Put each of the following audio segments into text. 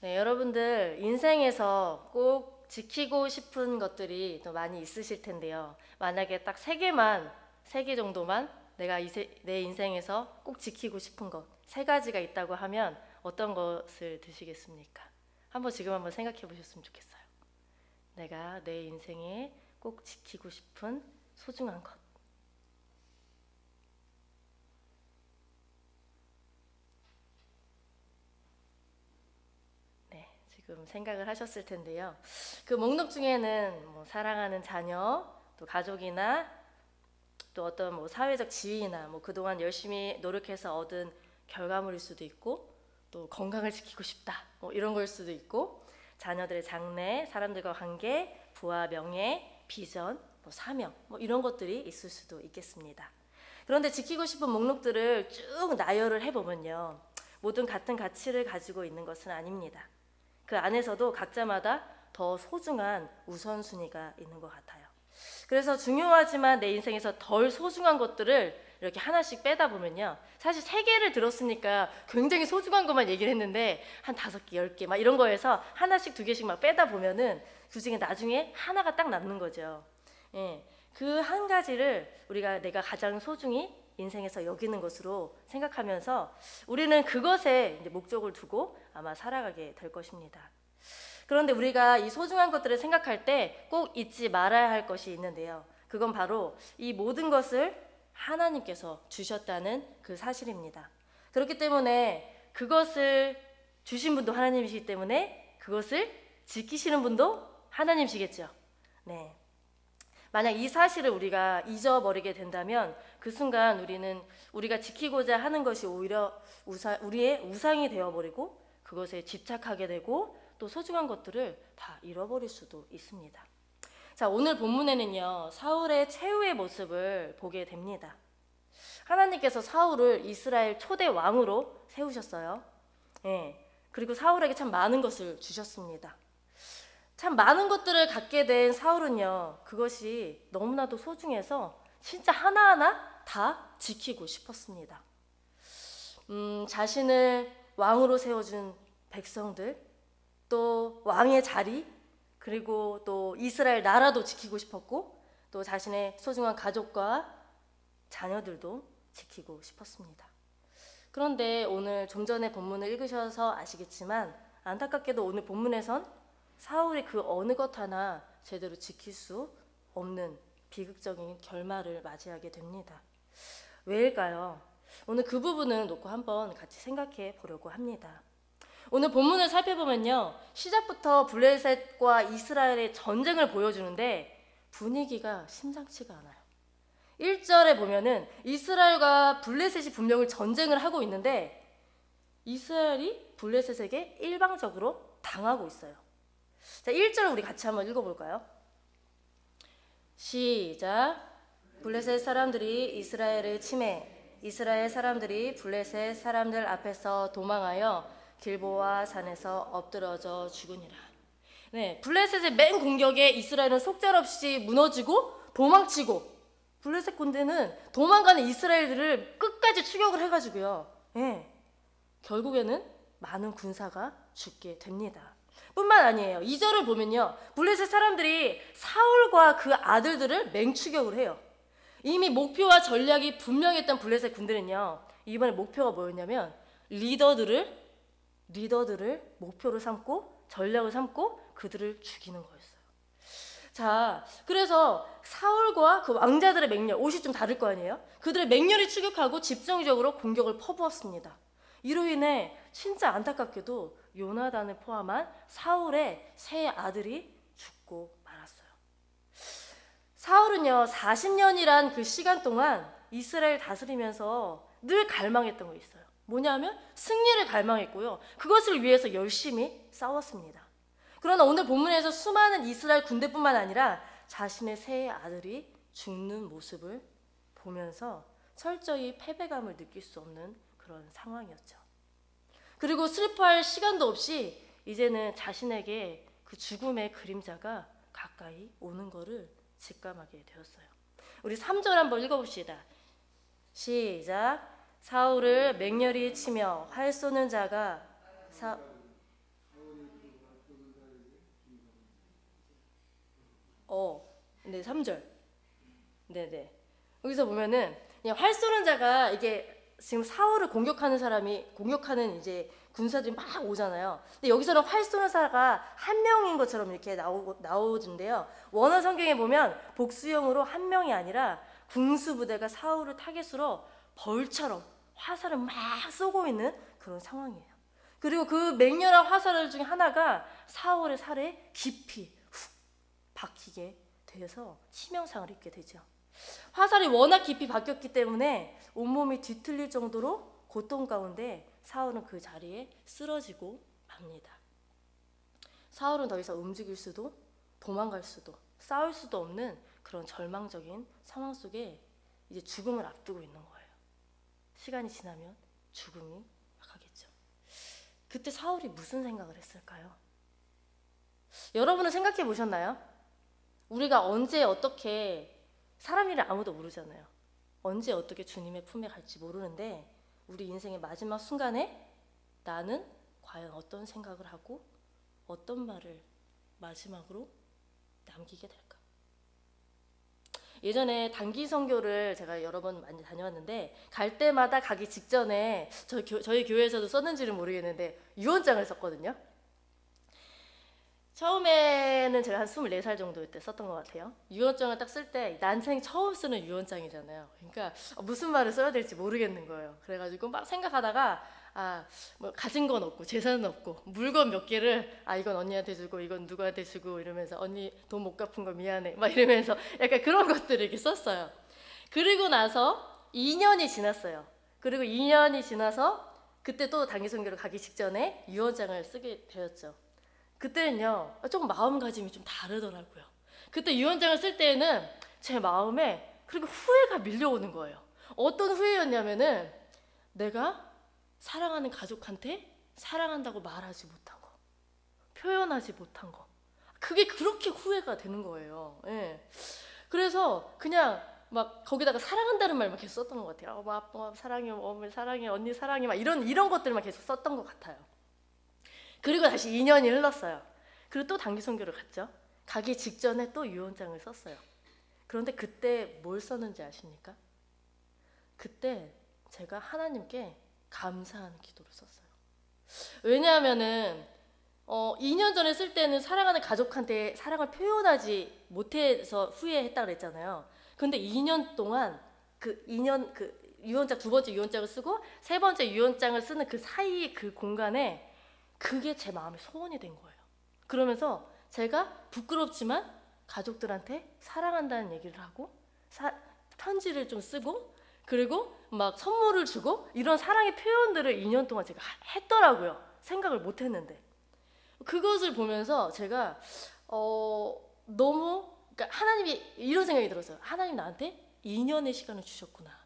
네, 여러분들 인생에서 꼭 지키고 싶은 것들이 또 많이 있으실 텐데요. 만약에 딱 세 개 정도만 내 인생에서 꼭 지키고 싶은 것, 세 가지가 있다고 하면 어떤 것을 드시겠습니까? 지금 한번 생각해 보셨으면 좋겠어요. 내가 내 인생에 꼭 지키고 싶은 소중한 것. 네, 지금 생각을 하셨을 텐데요. 그 목록 중에는 뭐 사랑하는 자녀, 또 가족이나 또 어떤 뭐 사회적 지위나 뭐 그동안 열심히 노력해서 얻은 결과물일 수도 있고, 또 건강을 지키고 싶다 뭐 이런 걸 수도 있고, 자녀들의 장래, 사람들과 관계, 부와 명예, 비전, 뭐 사명 뭐 이런 것들이 있을 수도 있겠습니다. 그런데 지키고 싶은 목록들을 쭉 나열을 해보면요, 모든 같은 가치를 가지고 있는 것은 아닙니다. 그 안에서도 각자마다 더 소중한 우선순위가 있는 것 같아요. 그래서 중요하지만 내 인생에서 덜 소중한 것들을 이렇게 하나씩 빼다 보면요, 사실 세 개를 들었으니까 굉장히 소중한 것만 얘기를 했는데 한 5개, 10개 막 이런 거에서 하나씩 2개씩 막 빼다 보면은 그 중에 나중에 하나가 딱 남는 거죠. 예, 그 한 가지를 내가 가장 소중히 인생에서 여기는 것으로 생각하면서 우리는 그것에 이제 목적을 두고 아마 살아가게 될 것입니다. 그런데 우리가 이 소중한 것들을 생각할 때 꼭 잊지 말아야 할 것이 있는데요. 그건 바로 이 모든 것을 하나님께서 주셨다는 그 사실입니다. 그렇기 때문에 그것을 주신 분도 하나님이시기 때문에 그것을 지키시는 분도 하나님이시겠죠. 네. 만약 이 사실을 우리가 잊어버리게 된다면 그 순간 우리가 지키고자 하는 것이 오히려 우리의 우상이 되어버리고 그것에 집착하게 되고 또 소중한 것들을 다 잃어버릴 수도 있습니다. 자, 오늘 본문에는요, 사울의 최후의 모습을 보게 됩니다. 하나님께서 사울을 이스라엘 초대 왕으로 세우셨어요. 예, 그리고 사울에게 참 많은 것을 주셨습니다. 참 많은 것들을 갖게 된 사울은요, 그것이 너무나도 소중해서 진짜 하나하나 다 지키고 싶었습니다. 자신을 왕으로 세워준 백성들, 또 왕의 자리, 그리고 또 이스라엘 나라도 지키고 싶었고, 또 자신의 소중한 가족과 자녀들도 지키고 싶었습니다. 그런데 오늘 좀 전에 본문을 읽으셔서 아시겠지만 안타깝게도 오늘 본문에선 사울이 그 어느 것 하나 제대로 지킬 수 없는 비극적인 결말을 맞이하게 됩니다. 왜일까요? 오늘 그 부분을 놓고 한번 같이 생각해 보려고 합니다. 오늘 본문을 살펴보면요, 시작부터 블레셋과 이스라엘의 전쟁을 보여주는데 분위기가 심상치가 않아요. 1절에 보면은 이스라엘과 블레셋이 분명히 전쟁을 하고 있는데 이스라엘이 블레셋에게 일방적으로 당하고 있어요. 자, 1절 우리 같이 한번 읽어볼까요? 시작. 블레셋 사람들이 이스라엘을 침해 이스라엘 사람들이 블레셋 사람들 앞에서 도망하여 길보아 산에서 엎드러져 죽으니라. 네, 블레셋의 맨 공격에 이스라엘은 속절없이 무너지고 도망치고, 블레셋 군대는 도망가는 이스라엘들을 끝까지 추격을 해가지고요, 네, 결국에는 많은 군사가 죽게 됩니다. 뿐만 아니에요. 2절을 보면요, 블레셋 사람들이 사울과 그 아들들을 맹추격을 해요. 이미 목표와 전략이 분명했던 블레셋 군대는요, 이번에 목표가 뭐였냐면 리더들을 목표로 삼고 전략을 삼고 그들을 죽이는 거였어요. 자, 그래서 사울과 그 왕자들의 맹렬, 옷이 좀 다를 거 아니에요? 그들의 맹렬히 추격하고 집중적으로 공격을 퍼부었습니다. 이로 인해 진짜 안타깝게도 요나단을 포함한 사울의 세 아들이 죽고 말았어요. 사울은요, 40년이란 그 시간 동안 이스라엘 다스리면서 늘 갈망했던 거 있어요. 뭐냐면 승리를 갈망했고요, 그것을 위해서 열심히 싸웠습니다. 그러나 오늘 본문에서 수많은 이스라엘 군대뿐만 아니라 자신의 세 아들이 죽는 모습을 보면서 철저히 패배감을 느낄 수 없는 그런 상황이었죠. 그리고 슬퍼할 시간도 없이 이제는 자신에게 그 죽음의 그림자가 가까이 오는 것을 직감하게 되었어요. 우리 3절 한번 읽어봅시다. 시작. 사울을 맹렬히 치며 활 쏘는 자가 네, 3절. 네네. 여기서 보면은 그냥 활 쏘는 자가 이게 지금 사울을 공격하는 이제 군사들이 막 오잖아요. 근데 여기서는 활 쏘는 자가 한 명인 것처럼 이렇게 나오던데요. 원어 성경에 보면 복수형으로 한 명이 아니라 궁수 부대가 사울을 타겟으로 벌처럼 화살을 막 쏘고 있는 그런 상황이에요. 그리고 그 맹렬한 화살 중에 하나가 사울의 살에 깊이 훅 박히게 되어서 치명상을 입게 되죠. 화살이 워낙 깊이 박혔기 때문에 온몸이 뒤틀릴 정도로 고통 가운데 사울은 그 자리에 쓰러지고 맙니다. 사울은 더 이상 움직일 수도 도망갈 수도 싸울 수도 없는 그런 절망적인 상황 속에 이제 죽음을 앞두고 있는 거예요. 시간이 지나면 죽음이 가겠죠. 그때 사울이 무슨 생각을 했을까요? 여러분은 생각해 보셨나요? 우리가 언제 어떻게 사람 일을 아무도 모르잖아요. 언제 어떻게 주님의 품에 갈지 모르는데 우리 인생의 마지막 순간에 나는 과연 어떤 생각을 하고 어떤 말을 마지막으로 남기게 될까? 예전에 단기 선교를 제가 여러 번 많이 다녀왔는데 갈 때마다 가기 직전에 저희 교회에서도 썼는지는 모르겠는데 유언장을 썼거든요. 처음에는 제가 한 24살 정도 때 썼던 것 같아요. 유언장을 딱 쓸 때 난생 처음 쓰는 유언장이잖아요. 그러니까 무슨 말을 써야 될지 모르겠는 거예요. 그래가지고 막 생각하다가 뭐 가진 건 없고 재산은 없고 물건 몇 개를 이건 언니한테 주고 이건 누구한테 주고 이러면서 언니 돈 못 갚은 거 미안해 막 이러면서 약간 그런 것들을 이렇게 썼어요. 그리고 나서 2년이 지났어요. 그리고 2년이 지나서 그때 또 단기 선교를 가기 직전에 유언장을 쓰게 되었죠. 그때는요 조금 마음가짐이 좀 다르더라고요. 그때 유언장을 쓸 때에는 제 마음에 그리고 후회가 밀려오는 거예요. 어떤 후회였냐면은 내가 사랑하는 가족한테 사랑한다고 말하지 못한 거, 표현하지 못한 거, 그게 그렇게 후회가 되는 거예요. 예. 그래서 그냥 막 거기다가 사랑한다는 말만 계속 썼던 것 같아요. 아빠 사랑해, 어머니 사랑해, 언니 사랑해, 막 이런 것들만 계속 썼던 것 같아요. 그리고 다시 2년이 흘렀어요. 그리고 또 단기 선교를 갔죠. 가기 직전에 또 유언장을 썼어요. 그런데 그때 뭘 썼는지 아십니까? 그때 제가 하나님께 감사하는 기도를 썼어요. 왜냐하면은 2년 전에 쓸 때는 사랑하는 가족한테 사랑을 표현하지 못해서 후회했다고 그랬잖아요. 근데 2년 동안 그 유언장 두 번째 유언장을 쓰고 세 번째 유언장을 쓰는 그 사이 그 공간에 그게 제 마음의 소원이 된 거예요. 그러면서 제가 부끄럽지만 가족들한테 사랑한다는 얘기를 하고 편지를 좀 쓰고 그리고 막 선물을 주고 이런 사랑의 표현들을 2년 동안 제가 했더라고요. 생각을 못 했는데. 그것을 보면서 제가 너무 그러니까 하나님이 이런 생각이 들었어요. 하나님 나한테 2년의 시간을 주셨구나.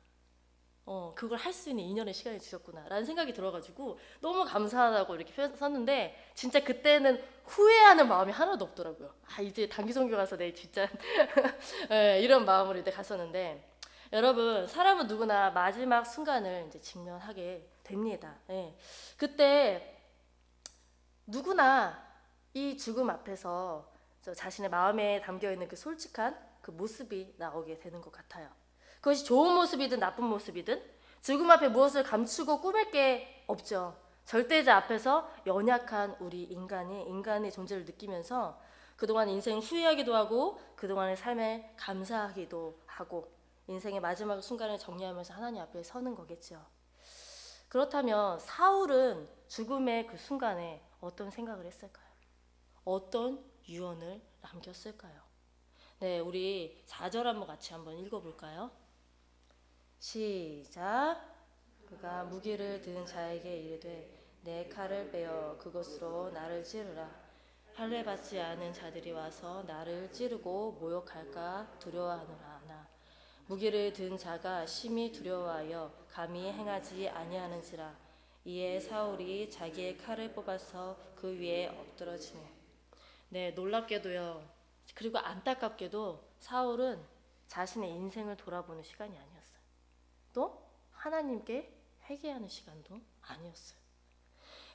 그걸 할 수 있는 2년의 시간을 주셨구나 라는 생각이 들어가지고 너무 감사하다고 이렇게 썼는데 진짜 그때는 후회하는 마음이 하나도 없더라고요. 이제 단기 선교 가서 내 진짜 네, 이런 마음으로 이제 갔었는데 여러분 사람은 누구나 마지막 순간을 이제 직면하게 됩니다. 네. 그때 누구나 이 죽음 앞에서 자신의 마음에 담겨있는 그 솔직한 그 모습이 나오게 되는 것 같아요. 그것이 좋은 모습이든 나쁜 모습이든 죽음 앞에 무엇을 감추고 꾸밀 게 없죠. 절대자 앞에서 연약한 우리 인간의 존재를 느끼면서 그동안 인생 후회하기도 하고 그동안의 삶에 감사하기도 하고 인생의 마지막 순간을 정리하면서 하나님 앞에 서는 거겠죠. 그렇다면 사울은 죽음의 그 순간에 어떤 생각을 했을까요? 어떤 유언을 남겼을까요? 네, 우리 4절 같이 한번 읽어볼까요? 시작. 그가 무기를 든 자에게 이르되 내 칼을 빼어 그것으로 나를 찌르라. 할례 받지 않은 자들이 와서 나를 찌르고 모욕할까 두려워하노라. 무기를 든 자가 심히 두려워하여 감히 행하지 아니하는지라. 이에 사울이 자기의 칼을 뽑아서 그 위에 엎드러지네. 네, 놀랍게도요. 그리고 안타깝게도 사울은 자신의 인생을 돌아보는 시간이 아니었어요. 또 하나님께 회개하는 시간도 아니었어요.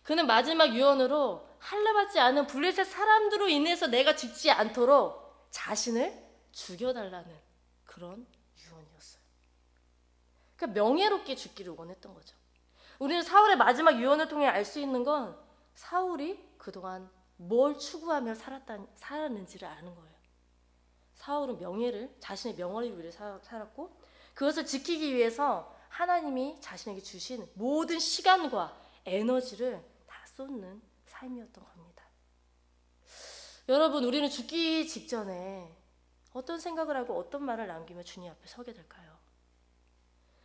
그는 마지막 유언으로 할례받지 않은 블레셋 사람들로 인해서 내가 죽지 않도록 자신을 죽여달라는 그런 유언이었어요. 그러니까 명예롭게 죽기를 원했던 거죠. 우리는 사울의 마지막 유언을 통해 알 수 있는 건 사울이 그동안 뭘 추구하며 살았는지를 아는 거예요. 사울은 명예를, 자신의 명예를 위해 살았고 그것을 지키기 위해서 하나님이 자신에게 주신 모든 시간과 에너지를 다 쏟는 삶이었던 겁니다. 여러분, 우리는 죽기 직전에 어떤 생각을 하고 어떤 말을 남기며 주님 앞에 서게 될까요?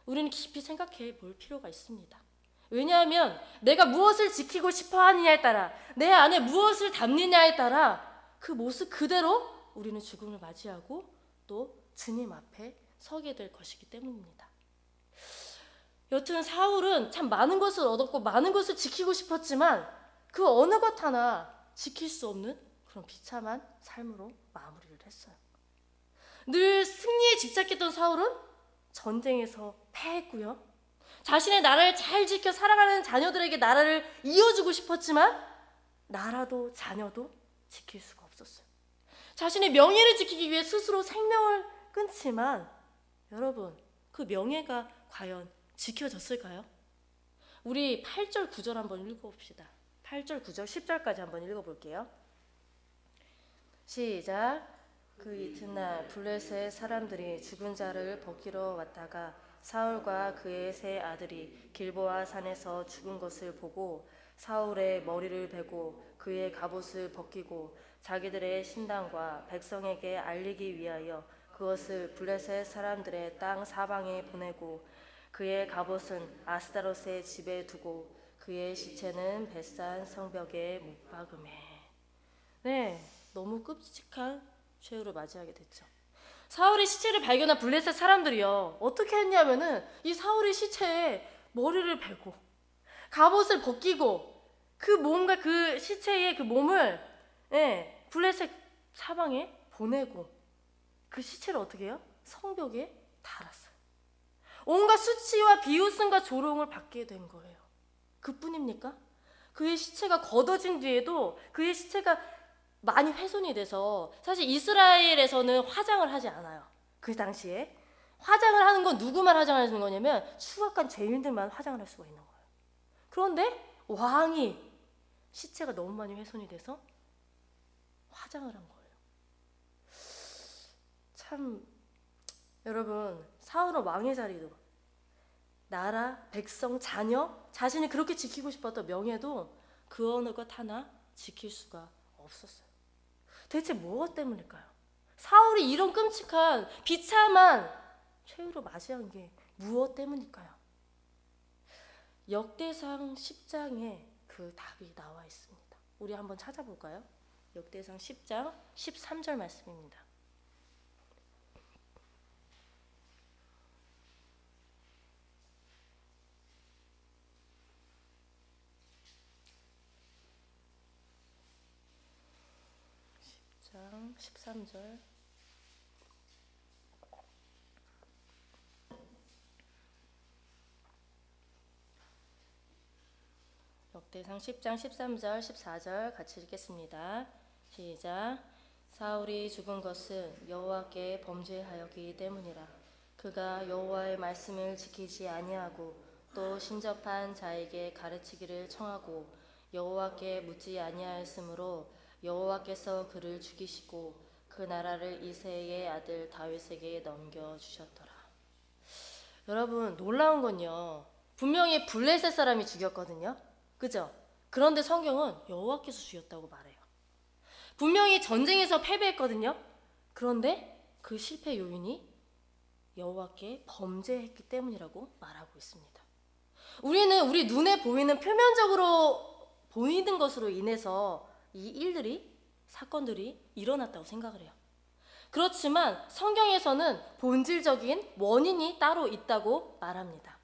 우리는 깊이 생각해 볼 필요가 있습니다. 왜냐하면 내가 무엇을 지키고 싶어 하느냐에 따라, 내 안에 무엇을 담느냐에 따라 그 모습 그대로 우리는 죽음을 맞이하고 또 주님 앞에 서게 될 것이기 때문입니다. 여튼 사울은 참 많은 것을 얻었고 많은 것을 지키고 싶었지만 그 어느 것 하나 지킬 수 없는 그런 비참한 삶으로 마무리를 했어요. 늘 승리에 집착했던 사울은 전쟁에서 패했고요. 자신의 나라를 잘 지켜 살아가는 자녀들에게 나라를 이어주고 싶었지만 나라도 자녀도 지킬 수가 없었어요. 자신의 명예를 지키기 위해 스스로 생명을 끊지만 여러분, 그 명예가 과연 지켜졌을까요? 우리 8절 9절 한번 읽어봅시다. 8절 9절 10절까지 한번 읽어볼게요. 시작. 그 이튿날 블레셋 사람들이 죽은 자를 벗기러 왔다가 사울과 그의 세 아들이 길보아 산에서 죽은 것을 보고 사울의 머리를 베고 그의 갑옷을 벗기고 자기들의 신당과 백성에게 알리기 위하여 그것을 블레셋 사람들의 땅 사방에 보내고 그의 갑옷은 아스타롯의 집에 두고 그의 시체는 벳산 성벽에 못 박음해. 네, 너무 끔찍한 최후를 맞이하게 됐죠. 사울의 시체를 발견한 블레셋 사람들이요, 어떻게 했냐면은 이 사울의 시체에 머리를 베고 갑옷을 벗기고 그 몸과 그 시체의 그 몸을 블레셋 사방에 보내고 그 시체를 어떻게 해요? 성벽에 달았어요. 온갖 수치와 비웃음과 조롱을 받게 된 거예요. 그뿐입니까? 그의 시체가 걷어진 뒤에도 그의 시체가 많이 훼손이 돼서, 사실 이스라엘에서는 화장을 하지 않아요. 그 당시에 화장을 하는 건 누구만 화장하는 거냐면 추악한 죄인들만 화장을 할 수가 있는 거예요. 그런데 왕이 시체가 너무 많이 훼손이 돼서 화장을 한 거예요. 참, 여러분, 사울은 왕의 자리도, 나라, 백성, 자녀, 자신이 그렇게 지키고 싶었던 명예도 그 어느 것 하나 지킬 수가 없었어요. 대체 무엇 때문일까요? 사울이 이런 끔찍한 비참한 최후를 맞이한 게 무엇 때문일까요? 역대상 10장에 그 답이 나와 있습니다. 우리 한번 찾아볼까요? 역대상 10장 13절 말씀입니다. 장 13절. 역대상 10장 13절 14절 같이 읽겠습니다. 시작. 사울이 죽은 것은 여호와께 범죄하였기 때문이라. 그가 여호와의 말씀을 지키지 아니하고 또 신접한 자에게 가르치기를 청하고 여호와께 묻지 아니하였으므로 여호와께서 그를 죽이시고 그 나라를 이새의 아들 다윗에게 넘겨주셨더라. 여러분, 놀라운 건요, 분명히 블레셋 사람이 죽였거든요. 그죠? 그런데 성경은 여호와께서 죽였다고 말해요. 분명히 전쟁에서 패배했거든요. 그런데 그 실패 요인이 여호와께 범죄했기 때문이라고 말하고 있습니다. 우리는 우리 눈에 보이는 표면적으로 보이는 것으로 인해서 이 일들이, 사건들이 일어났다고 생각을 해요. 그렇지만 성경에서는 본질적인 원인이 따로 있다고 말합니다.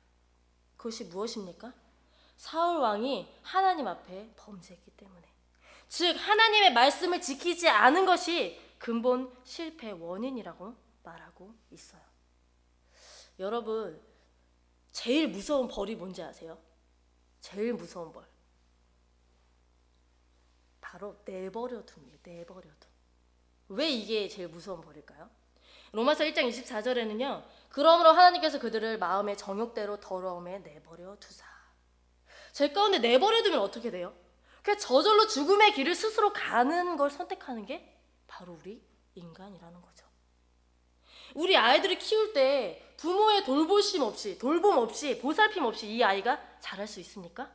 그것이 무엇입니까? 사울 왕이 하나님 앞에 범죄했기 때문에, 즉 하나님의 말씀을 지키지 않은 것이 근본 실패 원인이라고 말하고 있어요. 여러분, 제일 무서운 벌이 뭔지 아세요? 제일 무서운 벌. 바로 내버려둡니다. 내버려둬. 왜 이게 제일 무서운 벌일까요? 로마서 1장 24절에는요. 그러므로 하나님께서 그들을 마음의 정욕대로 더러움에 내버려 두사. 죄 가운데 내버려두면 어떻게 돼요? 그냥 저절로 죽음의 길을 스스로 가는 걸 선택하는 게 바로 우리 인간이라는 거죠. 우리 아이들을 키울 때 부모의 돌봄 없이 보살핌 없이 이 아이가 자랄 수 있습니까?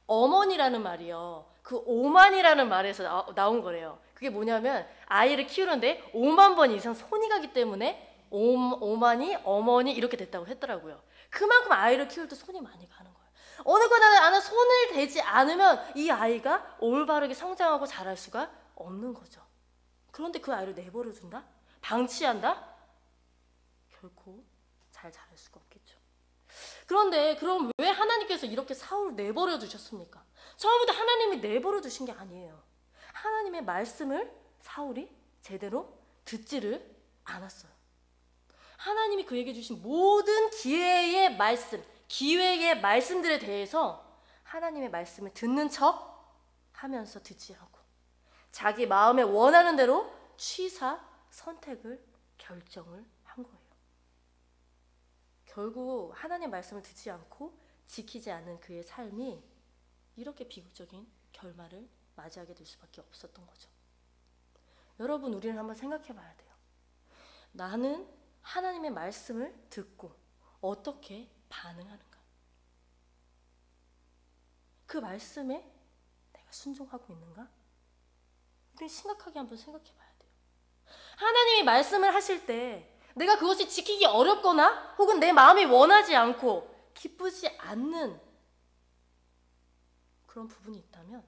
어머니라는 말이요. 그 오만이라는 말에서 나온 거래요. 그게 뭐냐면 아이를 키우는데 5만 번 이상 손이 가기 때문에 오만이 어머니 이렇게 됐다고 했더라고요. 그만큼 아이를 키울 때 손이 많이 가는 거예요. 어느 거나 하나 손을 대지 않으면 이 아이가 올바르게 성장하고 자랄 수가 없는 거죠. 그런데 그 아이를 내버려 둔다? 방치한다? 결코 잘 자랄 수가 없겠죠. 그런데 그럼 왜 하나님께서 이렇게 사울을 내버려 두셨습니까? 처음부터 하나님이 내버려 두신 게 아니에요. 하나님의 말씀을 사울이 제대로 듣지를 않았어요. 하나님이 그에게 주신 모든 기회의 말씀들에 대해서 하나님의 말씀을 듣는 척 하면서 듣지 않고 자기 마음에 원하는 대로 취사 선택을 결정을 한 거예요. 결국 하나님의 말씀을 듣지 않고 지키지 않은 그의 삶이 이렇게 비극적인 결말을 맞이하게 될 수밖에 없었던 거죠. 여러분, 우리는 한번 생각해 봐야 돼요. 나는 하나님의 말씀을 듣고 어떻게 반응하는가? 그 말씀에 내가 순종하고 있는가? 우리는 심각하게 한번 생각해 봐야 돼요. 하나님이 말씀을 하실 때 내가 그것이 지키기 어렵거나 혹은 내 마음이 원하지 않고 기쁘지 않는 그런 부분이 있다면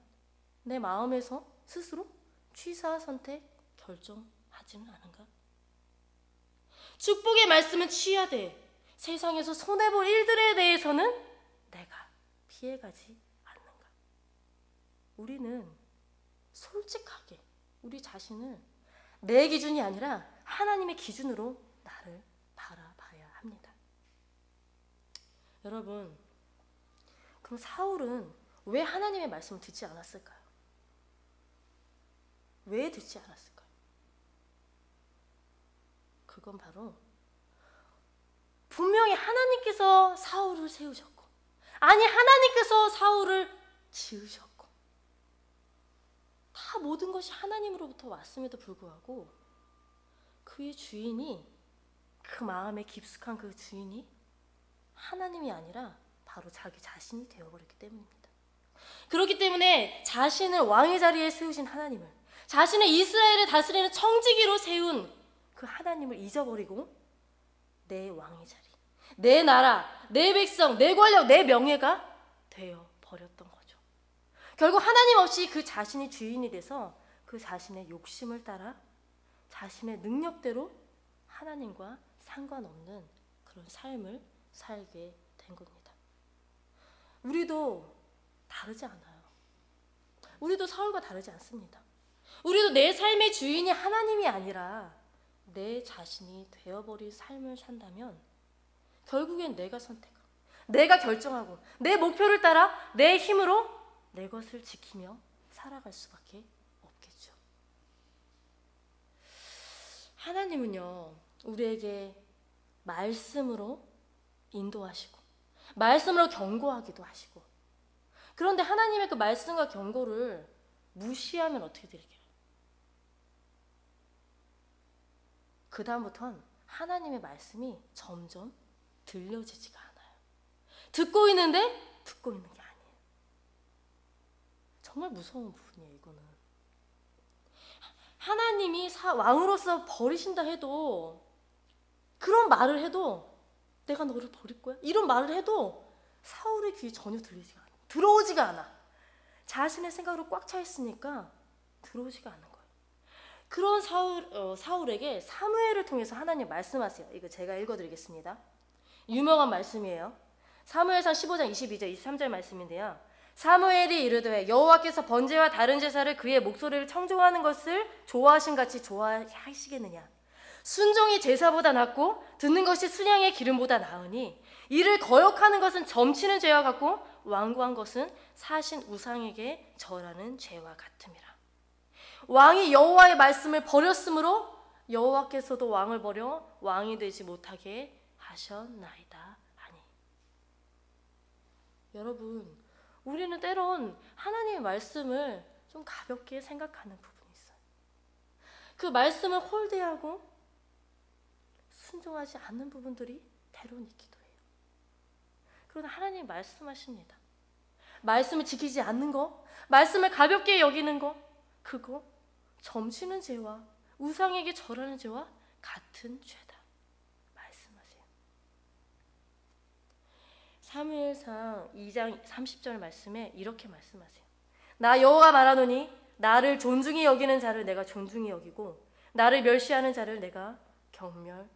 내 마음에서 스스로 취사 선택 결정하지는 않은가? 축복의 말씀은 취하되 세상에서 손해볼 일들에 대해서는 내가 피해가지 않는가? 우리는 솔직하게 우리 자신을 내 기준이 아니라 하나님의 기준으로 나를 바라봐야 합니다. 여러분, 그럼 사울은 왜 하나님의 말씀을 듣지 않았을까요? 왜 듣지 않았을까요? 그건 바로 분명히 하나님께서 사울을 세우셨고 아니 하나님께서 사울을 지으셨고 다 모든 것이 하나님으로부터 왔음에도 불구하고 그의 주인이 그 마음에 깊숙한 그 주인이 하나님이 아니라 바로 자기 자신이 되어버렸기 때문입니다. 그렇기 때문에 자신을 왕의 자리에 세우신 하나님을 자신의 이스라엘을 다스리는 청지기로 세운 그 하나님을 잊어버리고 내 왕의 자리, 내 나라, 내 백성, 내 권력, 내 명예가 되어버렸던 거죠. 결국 하나님 없이 그 자신이 주인이 돼서 그 자신의 욕심을 따라 자신의 능력대로 하나님과 상관없는 그런 삶을 살게 된 겁니다. 우리도 다르지 않아요. 우리도 사울과 다르지 않습니다. 우리도 내 삶의 주인이 하나님이 아니라 내 자신이 되어버린 삶을 산다면 결국엔 내가 선택하고 내가 결정하고 내 목표를 따라 내 힘으로 내 것을 지키며 살아갈 수밖에 없겠죠. 하나님은요, 우리에게 말씀으로 인도하시고 말씀으로 경고하기도 하시고 그런데 하나님의 그 말씀과 경고를 무시하면 어떻게 될까요? 그 다음부터는 하나님의 말씀이 점점 들려지지가 않아요. 듣고 있는데 듣고 있는 게 아니에요. 정말 무서운 부분이에요. 이거는 하나님이 왕으로서 버리신다 해도 그런 말을 해도 내가 너를 버릴 거야? 이런 말을 해도 사울의 귀에 전혀 들리지가 않아. 들어오지가 않아. 자신의 생각으로 꽉 차 있으니까 들어오지가 않는 거예요. 그런 사울에게 사무엘을 통해서 하나님 말씀하세요. 이거 제가 읽어드리겠습니다. 유명한 말씀이에요. 사무엘상 15장 22절 23절 말씀인데요. 사무엘이 이르되 여호와께서 번제와 다른 제사를 그의 목소리를 청종하는 것을 좋아하신 같이 좋아하시겠느냐. 순종이 제사보다 낫고 듣는 것이 순양의 기름보다 나으니 이를 거역하는 것은 점치는 죄와 같고 완고한 것은 사신 우상에게 절하는 죄와 같음이라. 왕이 여호와의 말씀을 버렸으므로 여호와께서도 왕을 버려 왕이 되지 못하게 하셨나이다 하니. 여러분, 우리는 때론 하나님의 말씀을 좀 가볍게 생각하는 부분이 있어요. 그 말씀을 홀대하고 순종하지 않는 부분들이 때론 있기도 해요. 그러나 하나님이 말씀하십니다. 말씀을 지키지 않는 거, 말씀을 가볍게 여기는 거, 그거 점치는 죄와 우상에게 절하는 죄와 같은 죄다 말씀하세요. 사무엘상 2장 30절 말씀에 이렇게 말씀하세요. 나 여호와가 말하노니 나를 존중히 여기는 자를 내가 존중히 여기고 나를 멸시하는 자를 내가 경멸하리라.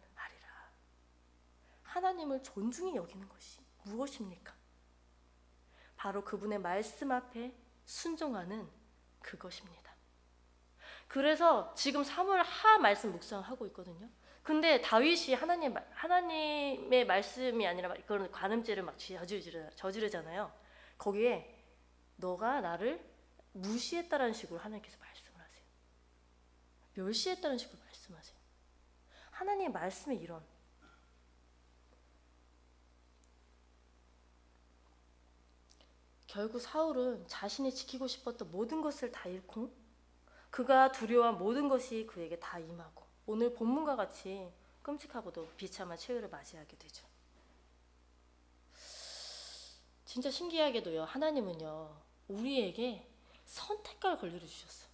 하나님을 존중히 여기는 것이 무엇입니까? 바로 그분의 말씀 앞에 순종하는 그것입니다. 그래서 지금 사무엘 하 말씀 묵상하고 있거든요. 근데 다윗이 하나님의 말씀이 아니라 그런 간음죄를 막 저지르잖아요. 거기에 너가 나를 무시했다라는 식으로 하나님께서 말씀을 하세요. 멸시했다는 식으로 말씀하세요. 하나님의 말씀에 이런 결국 사울은 자신이 지키고 싶었던 모든 것을 다 잃고 그가 두려워한 모든 것이 그에게 다 임하고 오늘 본문과 같이 끔찍하고도 비참한 최후를 맞이하게 되죠. 진짜 신기하게도요, 하나님은요 우리에게 선택할 권리를 주셨어요.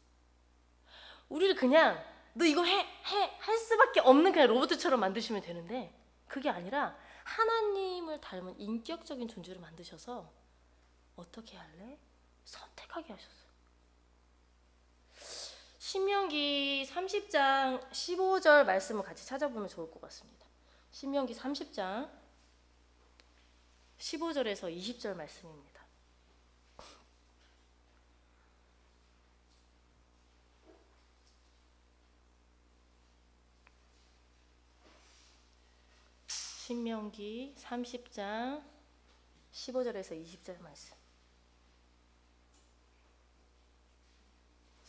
우리를 그냥 너 이거 할 수밖에 없는 그냥 로봇처럼 만드시면 되는데 그게 아니라 하나님을 닮은 인격적인 존재를 만드셔서 어떻게 할래? 선택하게 하셨어요. 신명기 30장 15절 말씀을 같이 찾아보면 좋을 것 같습니다. 신명기 30장 15절에서 20절 말씀입니다. 신명기 30장 15절에서 20절 말씀.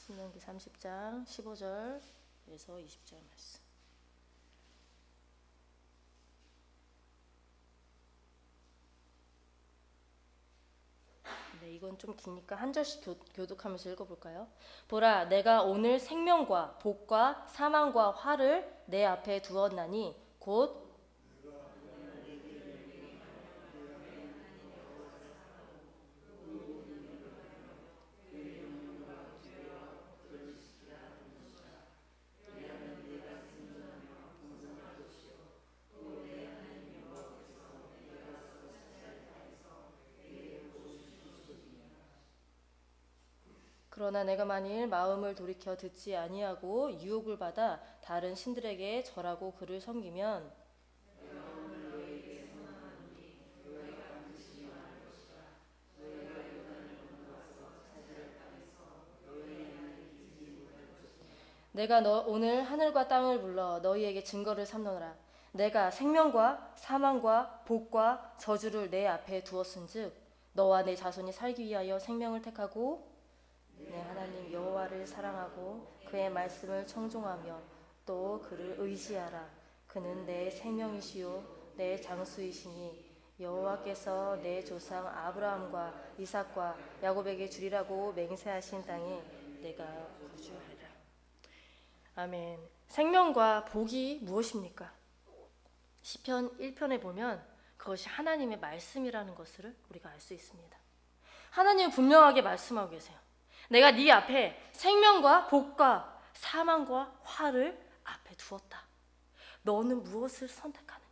신명기 30장 15절에서 20절 말씀. 네, 이건 좀 기니까 한 절씩 교독하면서 읽어볼까요? 보라, 내가 오늘 생명과 복과 사망과 화를 내 앞에 두었나니 곧 그러나 내가 만일 마음을 돌이켜 듣지 아니하고 유혹을 받아 다른 신들에게 절하고 그를 섬기면 내가 오늘 하늘과 땅을 불러 너희에게 증거를 삼노라. 내가 생명과 사망과 복과 저주를 내 앞에 두었은즉 너와 내 자손이 살기 위하여 생명을 택하고 내 하나님 여호와를 사랑하고 그의 말씀을 청종하며 또 그를 의지하라. 그는 내 생명이시요 내 장수이시니 여호와께서 내 조상 아브라함과 이삭과 야곱에게 주리라고 맹세하신 땅에 내가 거주하리라. 아멘. 생명과 복이 무엇입니까? 시편 1편에 보면 그것이 하나님의 말씀이라는 것을 우리가 알 수 있습니다. 하나님은 분명하게 말씀하고 계세요. 내가 네 앞에 생명과 복과 사망과 화를 앞에 두었다. 너는 무엇을 선택하느냐?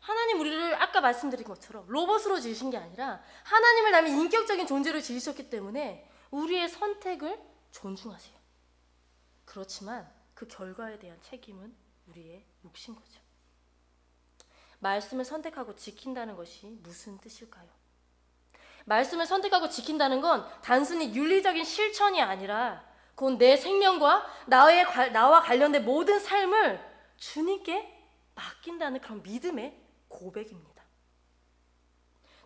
하나님 우리를 아까 말씀드린 것처럼 로봇으로 지으신 게 아니라 하나님을 닮은 인격적인 존재로 지으셨기 때문에 우리의 선택을 존중하세요. 그렇지만 그 결과에 대한 책임은 우리의 몫인 거죠. 말씀을 선택하고 지킨다는 것이 무슨 뜻일까요? 말씀을 선택하고 지킨다는 건 단순히 윤리적인 실천이 아니라 곧 내 생명과 나와 관련된 모든 삶을 주님께 맡긴다는 그런 믿음의 고백입니다.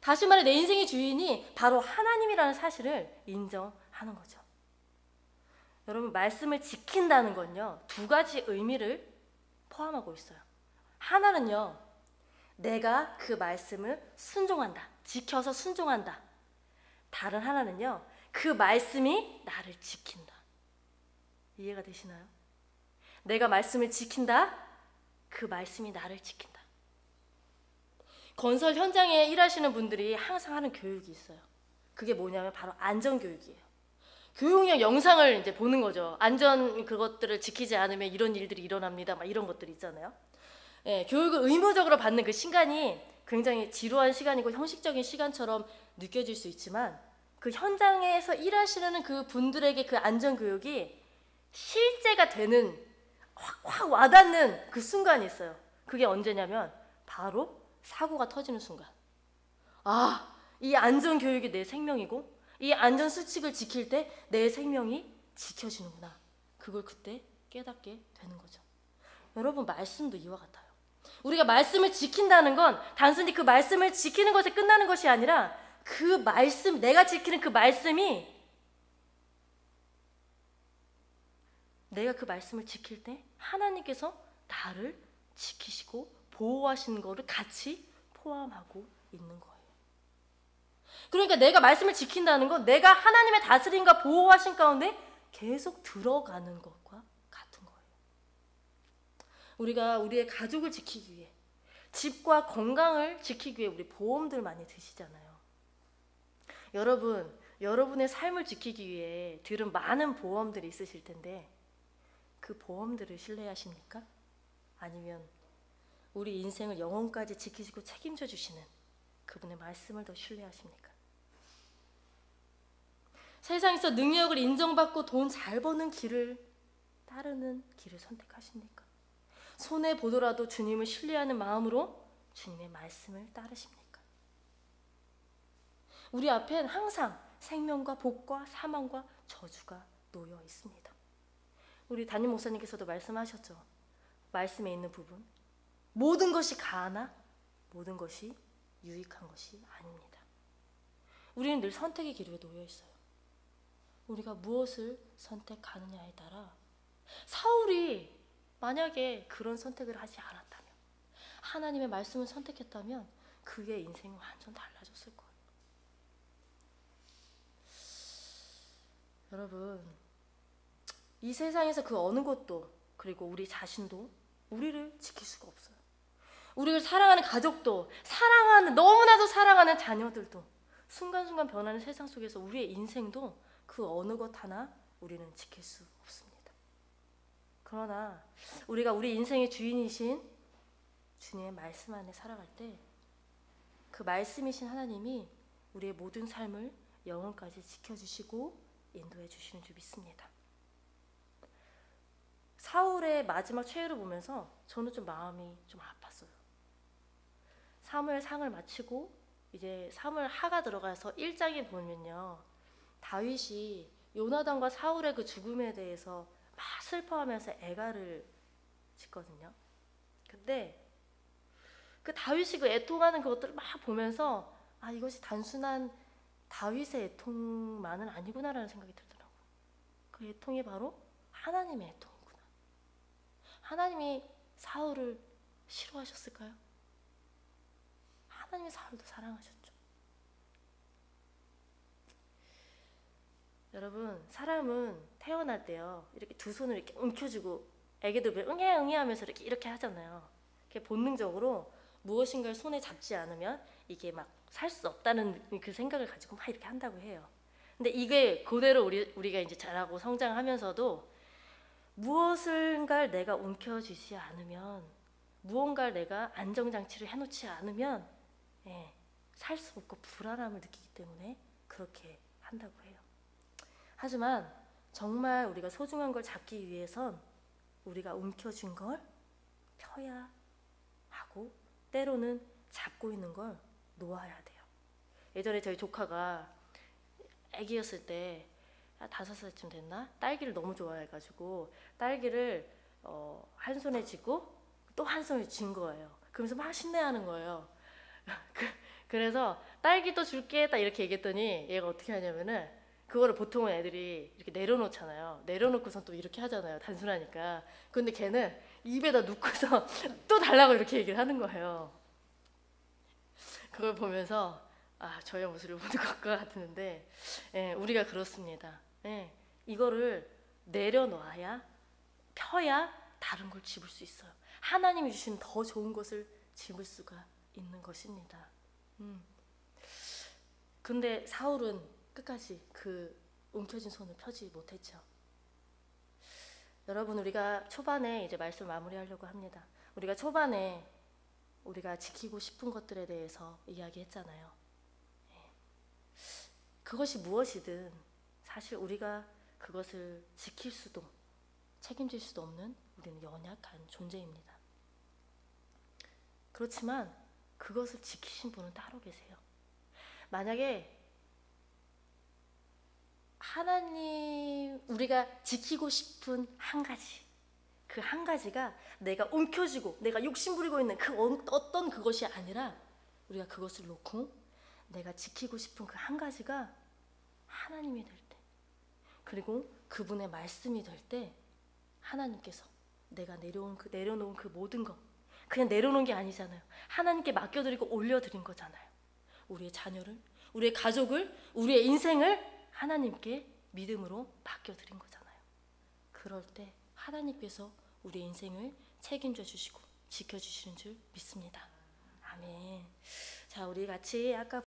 다시 말해 내 인생의 주인이 바로 하나님이라는 사실을 인정하는 거죠. 여러분, 말씀을 지킨다는 건요, 두 가지 의미를 포함하고 있어요. 하나는요, 내가 그 말씀을 순종한다, 지켜서 순종한다. 다른 하나는요, 그 말씀이 나를 지킨다. 이해가 되시나요? 내가 말씀을 지킨다, 그 말씀이 나를 지킨다. 건설 현장에 일하시는 분들이 항상 하는 교육이 있어요. 그게 뭐냐면 바로 안전교육이에요. 교육용 영상을 이제 보는 거죠. 안전 그것들을 지키지 않으면 이런 일들이 일어납니다. 막 이런 것들 있잖아요. 예, 교육을 의무적으로 받는 그 시간이 굉장히 지루한 시간이고 형식적인 시간처럼 느껴질 수 있지만, 그 현장에서 일하시는 그 분들에게 그 안전교육이 실제가 되는, 확 와닿는 그 순간이 있어요. 그게 언제냐면 바로 사고가 터지는 순간. 아, 이 안전교육이 내 생명이고 이 안전수칙을 지킬 때 내 생명이 지켜지는구나. 그걸 그때 깨닫게 되는 거죠. 여러분, 말씀도 이와 같아요. 우리가 말씀을 지킨다는 건 단순히 그 말씀을 지키는 것에 끝나는 것이 아니라, 그 말씀, 내가 지키는 그 말씀이, 내가 그 말씀을 지킬 때 하나님께서 나를 지키시고 보호하시는 것을 같이 포함하고 있는 거예요. 그러니까 내가 말씀을 지킨다는 건 내가 하나님의 다스림과 보호하신 가운데 계속 들어가는 것과 같은 거예요. 우리가 우리의 가족을 지키기 위해, 집과 건강을 지키기 위해 우리 보험들 많이 드시잖아요. 여러분, 여러분의 삶을 지키기 위해 들은 많은 보험들이 있으실 텐데, 그 보험들을 신뢰하십니까? 아니면 우리 인생을 영원까지 지키시고 책임져 주시는 그분의 말씀을 더 신뢰하십니까? 세상에서 능력을 인정받고 돈 잘 버는 길을 따르는 길을 선택하십니까? 손해 보더라도 주님을 신뢰하는 마음으로 주님의 말씀을 따르십니까? 우리 앞엔 항상 생명과 복과 사망과 저주가 놓여 있습니다. 우리 담임 목사님께서도 말씀하셨죠. 말씀에 있는 부분, 모든 것이 가하나 모든 것이 유익한 것이 아닙니다. 우리는 늘 선택의 기로에 놓여 있어요. 우리가 무엇을 선택하느냐에 따라, 사울이 만약에 그런 선택을 하지 않았다면, 하나님의 말씀을 선택했다면 그의 인생은 완전 달라졌을 거예요. 여러분, 이 세상에서 그 어느 것도, 그리고 우리 자신도 우리를 지킬 수가 없어요. 우리를 사랑하는 가족도, 너무나도 사랑하는 자녀들도, 순간순간 변하는 세상 속에서 우리의 인생도 그 어느 것 하나 우리는 지킬 수 없습니다. 그러나 우리가 우리 인생의 주인이신 주님의 말씀 안에 살아갈 때, 그 말씀이신 하나님이 우리의 모든 삶을 영원까지 지켜주시고 인도해 주시는 줄 믿습니다. 사울의 마지막 최후를 보면서 저는 좀 마음이 좀 아팠어요. 사무엘 상을 마치고 이제 사무엘 하가 들어가서 1장에 보면요, 다윗이 요나단과 사울의 그 죽음에 대해서 막 슬퍼하면서 애가를 짓거든요. 근데 그 다윗이 그 애통하는 그것들을 막 보면서, 아, 이것이 단순한 다윗의 애통만은 아니구나라는 생각이 들더라고요. 그 애통이 바로 하나님의 애통이구나. 하나님이 사울을 싫어하셨을까요? 하나님이 사울도 사랑하셨죠. 여러분, 사람은 태어날 때요, 이렇게 두 손을 이렇게 움켜쥐고, 애기들 왜 응애 응애 하면서 이렇게 하잖아요. 이렇게 본능적으로 무엇인가를 손에 잡지 않으면 이게 막 살 수 없다는 그 생각을 가지고 막 이렇게 한다고 해요. 근데 이게 그대로 우리가 이제 자라고 성장하면서도, 무엇인가를 내가 움켜쥐지 않으면, 무언가를 내가 안정장치를 해놓지 않으면, 살 수 없고 불안함을 느끼기 때문에 그렇게 한다고 해요. 하지만 정말 우리가 소중한 걸 잡기 위해선 우리가 움켜쥔 걸 펴야 하고, 때로는 잡고 있는 걸 놓아야 돼요. 예전에 저희 조카가 아기였을 때, 5살쯤 됐나? 딸기를 너무 좋아해가지고 딸기를 한 손에 쥐고 또 한 손에 쥔 거예요. 그러면서 막 신뢰하는 거예요. 그래서 딸기도 줄게 딱 이렇게 얘기했더니 얘가 어떻게 하냐면은 그거를 보통은 애들이 이렇게 내려놓잖아요. 내려놓고선 또 이렇게 하잖아요. 단순하니까. 근데 걔는 입에다 넣고서 또 달라고 이렇게 얘기를 하는 거예요. 그걸 보면서 아, 저의 모습을 보는 것과 같은데, 예, 우리가 그렇습니다. 예, 이거를 내려놔야, 펴야 다른 걸 집을 수 있어요. 하나님이 주신 더 좋은 것을 집을 수가 있는 것입니다. 근데 사울은 끝까지 그 움켜쥔 손을 펴지 못했죠. 여러분, 우리가 초반에 이제 말씀 마무리하려고 합니다. 우리가 초반에 우리가 지키고 싶은 것들에 대해서 이야기했잖아요. 그것이 무엇이든 사실 우리가 그것을 지킬 수도 책임질 수도 없는 우리는 연약한 존재입니다. 그렇지만 그것을 지키신 분은 따로 계세요. 만약에 하나님, 우리가 지키고 싶은 한 가지, 그 한 가지가 내가 움켜쥐고 내가 욕심부리고 있는 그 어떤 그것이 아니라 우리가 그것을 놓고 내가 지키고 싶은 그 한 가지가 하나님이 될 때, 그리고 그분의 말씀이 될 때 하나님께서 내가 내려놓은 그 모든 것, 그냥 내려놓은 게 아니잖아요. 하나님께 맡겨드리고 올려드린 거잖아요. 우리의 자녀를, 우리의 가족을, 우리의 인생을 하나님께 믿음으로 맡겨드린 거잖아요. 그럴 때 하나님께서 우리의 인생을 책임져 주시고 지켜주시는 줄 믿습니다. 아멘. 자, 우리 같이 아까